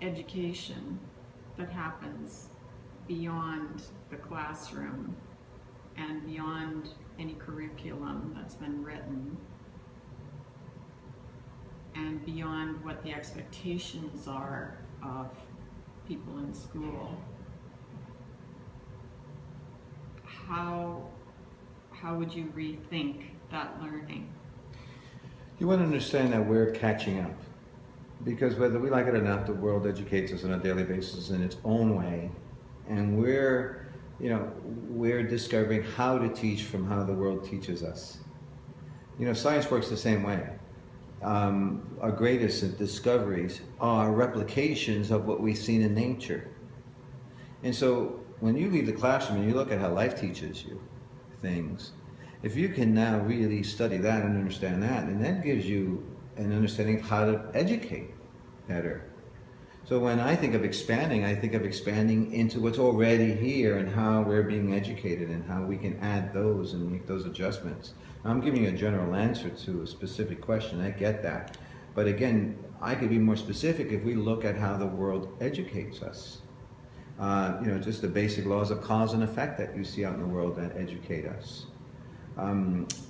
education that happens beyond the classroom and beyond any curriculum that's been written and beyond what the expectations are of people in school, how would you rethink that learning? You want to understand that we're catching up. Because whether we like it or not, the world educates us on a daily basis in its own way. And we're discovering how to teach from how the world teaches us. Science works the same way. Our greatest discoveries are replications of what we've seen in nature. And so when you leave the classroom and you look at how life teaches you things, if you can now really study that and understand that, and that gives you an understanding of how to educate better. So when I think of expanding, I think of expanding into what's already here and how we're being educated and how we can add those and make those adjustments. Now, I'm giving you a general answer to a specific question, I get that. But again, I could be more specific if we look at how the world educates us. Just the basic laws of cause and effect that you see out in the world that educate us.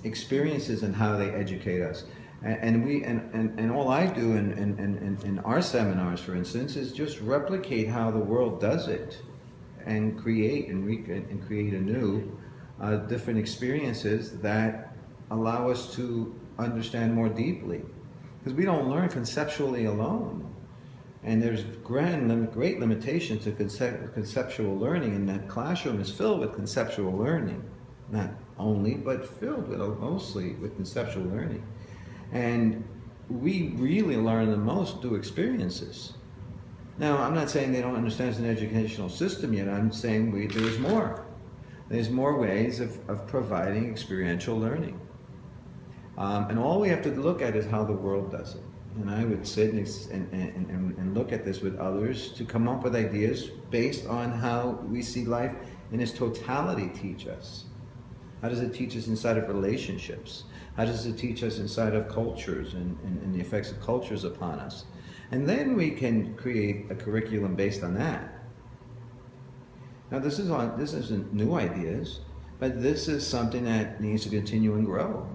Experiences and how they educate us. And all I do in our seminars, for instance, is just replicate how the world does it and create anew different experiences that allow us to understand more deeply. Because we don't learn conceptually alone. And there's great limitation to conceptual learning, and that classroom is filled with conceptual learning. Not only, but filled with mostly with conceptual learning. And we really learn the most through experiences. Now, I'm not saying they don't understand it's an educational system yet. I'm saying there's more. There's more ways of providing experiential learning. And all we have to look at is how the world does it. And I would sit and look at this with others to come up with ideas based on how we see life in its totality teach us. How does it teach us inside of relationships? How does it teach us inside of cultures and the effects of cultures upon us? And then we can create a curriculum based on that. Now this isn't new ideas, but this is something that needs to continue and grow.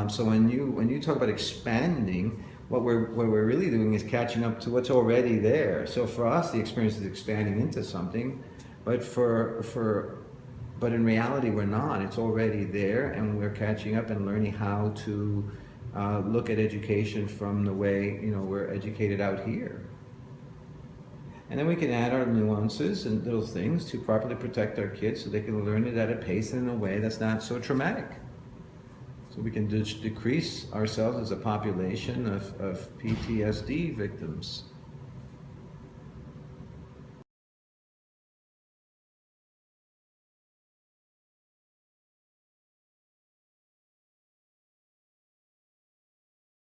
So when you talk about expanding, what we're really doing is catching up to what's already there. So for us, the experience is expanding into something, but in reality, we're not. It's already there, and we're catching up and learning how to look at education from the way we're educated out here. And then we can add our nuances and little things to properly protect our kids so they can learn it at a pace and in a way that's not so traumatic. So we can decrease ourselves as a population of PTSD victims.